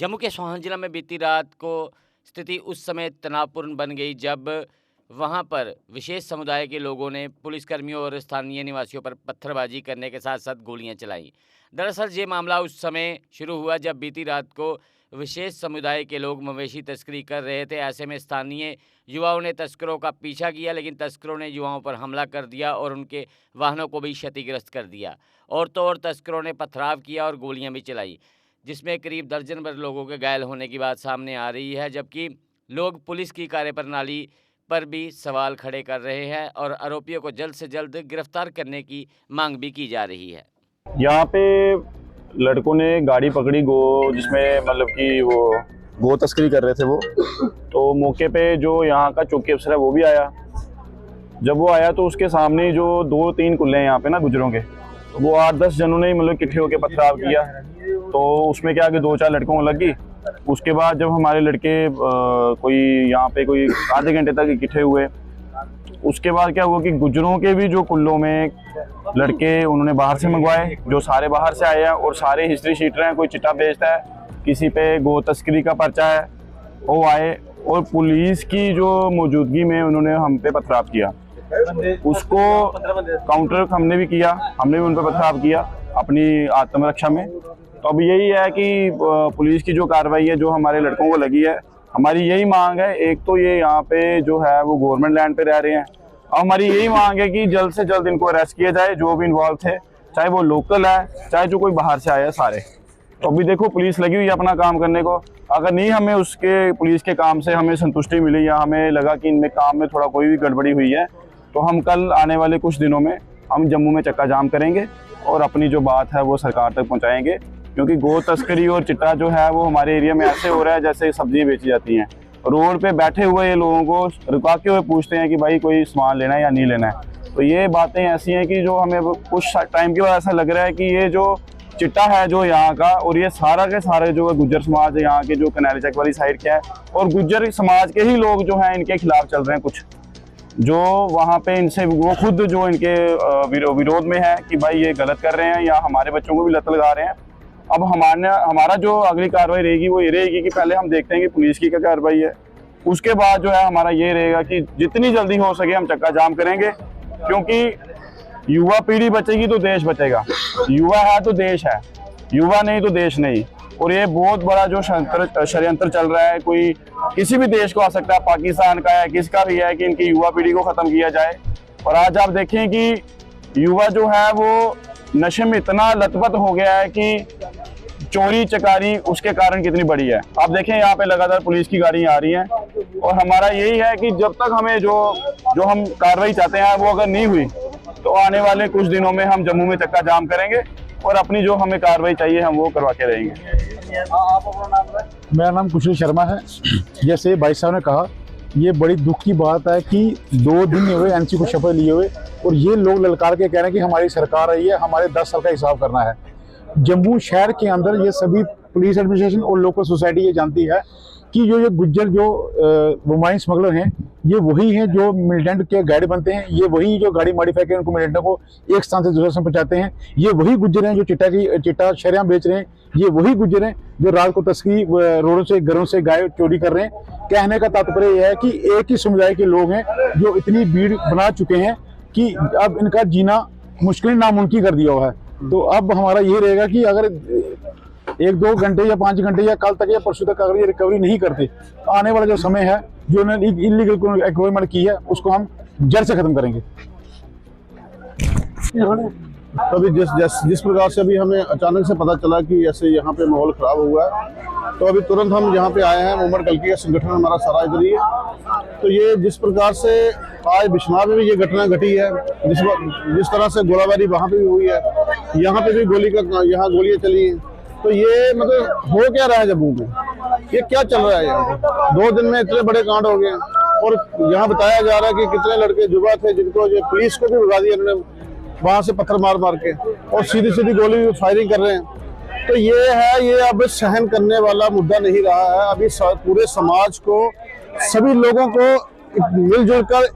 जम्मू के सोहन जिला में बीती रात को स्थिति उस समय तनावपूर्ण बन गई जब वहां पर विशेष समुदाय के लोगों ने पुलिसकर्मियों और स्थानीय निवासियों पर पत्थरबाजी करने के साथ साथ गोलियां चलाई। दरअसल ये मामला उस समय शुरू हुआ जब बीती रात को विशेष समुदाय के लोग मवेशी तस्करी कर रहे थे। ऐसे में स्थानीय युवाओं ने तस्करों का पीछा किया, लेकिन तस्करों ने युवाओं पर हमला कर दिया और उनके वाहनों को भी क्षतिग्रस्त कर दिया। और तो और तस्करों ने पथराव किया और गोलियां भी चलाई, जिसमें करीब दर्जन भर लोगों के घायल होने की बात सामने आ रही है। जबकि लोग पुलिस की कार्यप्रणाली पर भी सवाल खड़े कर रहे हैं और आरोपियों को जल्द से जल्द गिरफ्तार करने की मांग भी की जा रही है। यहाँ पे लड़कों ने गाड़ी पकड़ी जिसमें मतलब कि वो गो तस्करी कर रहे थे वो, तो मौके पे जो यहाँ का चौकी अफसर है वो भी आया। जब वो आया तो उसके सामने जो 2-3 कुल्ले हैं यहाँ पे ना गुजरों के, तो वो 8-10 जनों ने मतलब इकट्ठे होकर पथराव किया। तो उसमें क्या कि 2-4 लड़कों को लगी। उसके बाद जब हमारे लड़के कोई यहाँ पे कोई आधे घंटे तक इकट्ठे हुए, उसके बाद क्या हुआ कि गुजरों के भी जो कुल्लों में लड़के उन्होंने बाहर से मंगवाए, जो सारे बाहर से आए हैं और सारे हिस्ट्री शीटर हैं। कोई चिट्टा बेचता है, किसी पे गो तस्करी का पर्चा है, वो आए और पुलिस की जो मौजूदगी में उन्होंने हम पे पथराव किया। उसको काउंटर हमने भी किया, हमने भी उन पर पथराव किया अपनी आत्मरक्षा में। तो अब यही है कि पुलिस की जो कार्रवाई है जो हमारे लड़कों को लगी है, हमारी यही मांग है। एक तो ये यहाँ पे जो है वो गवर्नमेंट लैंड पे रह रहे हैं, और हमारी यही मांग है कि जल्द से जल्द इनको अरेस्ट किया जाए, जो भी इन्वॉल्व थे, चाहे वो लोकल है चाहे जो कोई बाहर से आया है सारे। तो अभी देखो पुलिस लगी हुई है अपना काम करने को। अगर नहीं हमें उसके पुलिस के काम से हमें संतुष्टि मिली या हमें लगा कि इनमें काम में थोड़ा कोई भी गड़बड़ी हुई है, तो हम कल आने वाले कुछ दिनों में हम जम्मू में चक्का जाम करेंगे और अपनी जो बात है वो सरकार तक पहुँचाएंगे। क्योंकि गो तस्करी और चिट्टा जो है वो हमारे एरिया में ऐसे हो रहा है जैसे सब्जियाँ बेची जाती हैं। रोड पे बैठे हुए ये लोगों को रुका के हुए पूछते हैं कि भाई कोई सामान लेना है या नहीं लेना है। तो ये बातें ऐसी हैं कि जो हमें कुछ टाइम के बाद ऐसा लग रहा है कि ये जो चिट्टा है जो यहाँ का, और ये सारा के सारे जो गुज्जर समाज है यहाँ के, जो कनाली चक वाली साइड के है, और गुज्जर समाज के ही लोग जो हैं इनके खिलाफ चल रहे हैं। कुछ जो वहाँ पे इनसे वो खुद जो इनके विरोध में है कि भाई ये गलत कर रहे हैं या हमारे बच्चों को भी लत लगा रहे हैं। अब हमारा जो अगली कार्रवाई रहेगी वो ये रहेगी कि पहले हम देखते हैं कि पुलिस की क्या कार्रवाई है, उसके बाद जो है हमारा ये रहेगा कि जितनी जल्दी हो सके हम चक्का जाम करेंगे। क्योंकि युवा पीढ़ी बचेगी तो देश बचेगा। युवा है तो देश है, युवा नहीं तो देश नहीं। और ये बहुत बड़ा जो षड्यंत्र चल रहा है, कोई किसी भी देश को आ सकता है, पाकिस्तान का है, किसका भी है, कि इनकी युवा पीढ़ी को खत्म किया जाए। और आज आप देखें कि युवा जो है वो नशे में इतना लथपथ हो गया है कि चोरी चकारी उसके कारण कितनी बड़ी है। आप देखें यहाँ पे लगातार पुलिस की गाड़ियाँ आ रही हैं, और हमारा यही है कि जब तक हमें जो हम कार्रवाई चाहते हैं वो अगर नहीं हुई तो आने वाले कुछ दिनों में हम जम्मू में चक्का जाम करेंगे और अपनी जो हमें कार्रवाई चाहिए हम वो करवा के रहेंगे। मेरा नाम कुशल शर्मा है। जैसे भाई साहब ने कहा, ये बड़ी दुख की बात है कि 2 दिन हुए एनसी को शपथ लिए हुए और ये लोग ललकार के कह रहे हैं कि हमारी सरकार आई है, हमारे 10 साल का हिसाब करना है। जम्मू शहर के अंदर ये सभी पुलिस एडमिनिस्ट्रेशन और लोकल सोसाइटी ये जानती है कि जो ये गुज्जर जो मोबाइल स्मगलर हैं, ये वही हैं जो मिलिटेंट के गाइड बनते हैं, ये वही जो गाड़ी मॉडिफाई करके उनको मिलिटेंटों को एक स्थान से दूसरे स्थान पहुंचाते हैं, ये वही गुज्जर हैं जो चिट्टा शरेआम बेच रहे हैं, ये वही गुज्जर हैं जो रात को तस्करी रोडों से घरों से गाय चोरी कर रहे हैं। कहने का तात्पर्य यह है कि एक ही समुदाय के लोग हैं जो इतनी भीड़ बना चुके हैं कि अब इनका जीना मुश्किल नामुमकिन कर दिया हुआ है। तो अब हमारा ये रहेगा कि अगर 1-2 घंटे या 5 घंटे या कल तक या परसों तक अगर ये रिकवरी नहीं करते, तो आने वाला जो समय है जो उन्होंने इलीगल एक्वायरमेंट की है उसको हम जड़ से खत्म करेंगे। अभी जिस प्रकार से अभी हमें अचानक से पता चला कि ऐसे यहाँ पे माहौल खराब हुआ है, तो अभी तुरंत हम यहाँ पे आए हैं। मूवमेंट कल्की का संगठन हमारा सारा इधर ही है। तो ये जिस प्रकार से आज बिश्नाह में भी ये घटना घटी है, जिस तरह से गोलाबारी वहाँ पे भी हुई है, यहाँ पे भी गोलियाँ चली हैं, तो ये मतलब हो क्या रहा है जम्मू में, ये क्या चल रहा है यहाँ पे? 2 दिन में इतने बड़े कांड हो गए और यहाँ बताया जा रहा है कि कितने लड़के जुबा थे जिनको जो पुलिस को भी भगा दिया उन्होंने वहां से पत्थर मार मार के, और सीधी सीधी गोली फायरिंग कर रहे हैं। तो ये अब सहन करने वाला मुद्दा नहीं रहा है। अभी पूरे समाज को, सभी लोगों को मिलजुल कर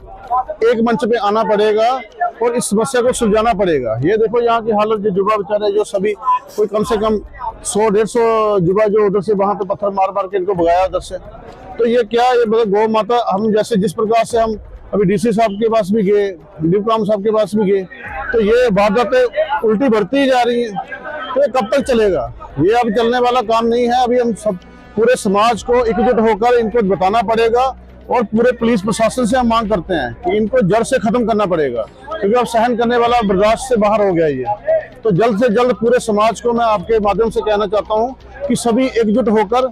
एक मंच पे आना पड़ेगा और इस समस्या को सुलझाना पड़ेगा। ये देखो यहाँ की हालत, जो युवा बेचारे जो सभी कोई कम से कम 100-150 युवा जो उधर से वहां पे पत्थर मार मार के इनको भगाया उधर से। तो ये क्या, ये मतलब गौ माता, हम जैसे जिस प्रकार से हम अभी डीसी साहब के पास भी गए, डीपराम साहब के पास भी गए, तो ये वारदातें उल्टी बढ़ती ही जा रही हैं। तो ये कब तक चलेगा? ये अब चलने वाला काम नहीं है। अभी हम सब पूरे समाज को एकजुट होकर इनको बताना पड़ेगा और पूरे पुलिस प्रशासन से हम मांग करते हैं कि इनको जड़ से खत्म करना पड़ेगा, क्योंकि अब सहन करने वाला बर्दाश्त से बाहर हो गया ये। तो जल्द से जल्द पूरे समाज को मैं आपके माध्यम से कहना चाहता हूँ कि सभी एकजुट होकर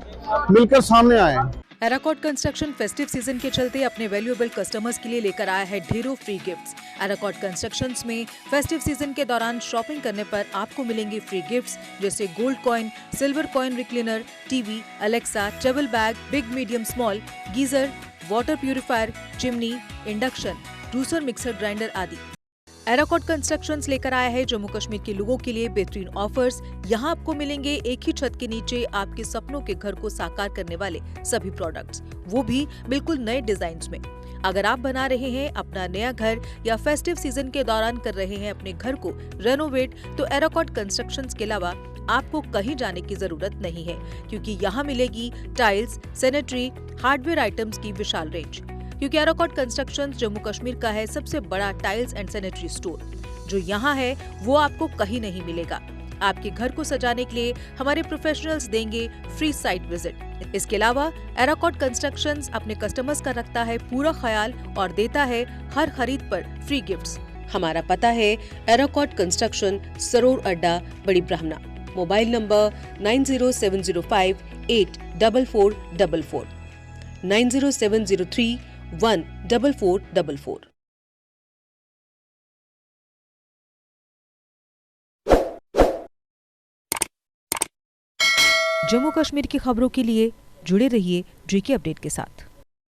मिलकर सामने आए। एराकॉट कंस्ट्रक्शन फेस्टिव सीजन के चलते अपने वैल्यूएबल कस्टमर्स के लिए लेकर आया है ढेरों फ्री गिफ्ट्स। एराकॉट कंस्ट्रक्शंस में फेस्टिव सीजन के दौरान शॉपिंग करने पर आपको मिलेंगे फ्री गिफ्ट्स जैसे gold coin, silver coin recliner, TV, Alexa, travel bag, big medium small, geyser, water purifier, chimney, induction, juicer, mixer grinder आदि। एराकॉट कंस्ट्रक्शंस लेकर आया है जम्मू कश्मीर के लोगों के लिए बेहतरीन ऑफर्स। यहाँ आपको मिलेंगे एक ही छत के नीचे आपके सपनों के घर को साकार करने वाले सभी प्रोडक्ट्स, वो भी बिल्कुल नए डिजाइन्स में। अगर आप बना रहे हैं अपना नया घर या फेस्टिव सीजन के दौरान कर रहे हैं अपने घर को रेनोवेट, तो एराकॉट कंस्ट्रक्शंस के अलावा आपको कहीं जाने की जरूरत नहीं है, क्योंकि यहाँ मिलेगी टाइल्स, सैनिटरी, हार्डवेयर आइटम्स की विशाल रेंज। क्योंकि एराकॉट कंस्ट्रक्शंस जम्मू कश्मीर का है सबसे बड़ा टाइल्स एंड सैनिटरी स्टोर। जो यहाँ है वो आपको कहीं नहीं मिलेगा। आपके घर को सजाने के लिए हमारे प्रोफेशनल्स देंगे फ्री साइट विजिट। इसके अलावा एराकॉट कंस्ट्रक्शंस अपने कस्टमर्स का रखता है पूरा ख्याल और देता है हर खरीद पर फ्री गिफ्ट्स। हमारा पता है एराकॉट कंस्ट्रक्शन, सरोर अड्डा, बड़ी ब्राह्मणा। Mobile number 9070584444, 9070314444। जम्मू कश्मीर की खबरों के लिए जुड़े रहिए JK अपडेट के साथ।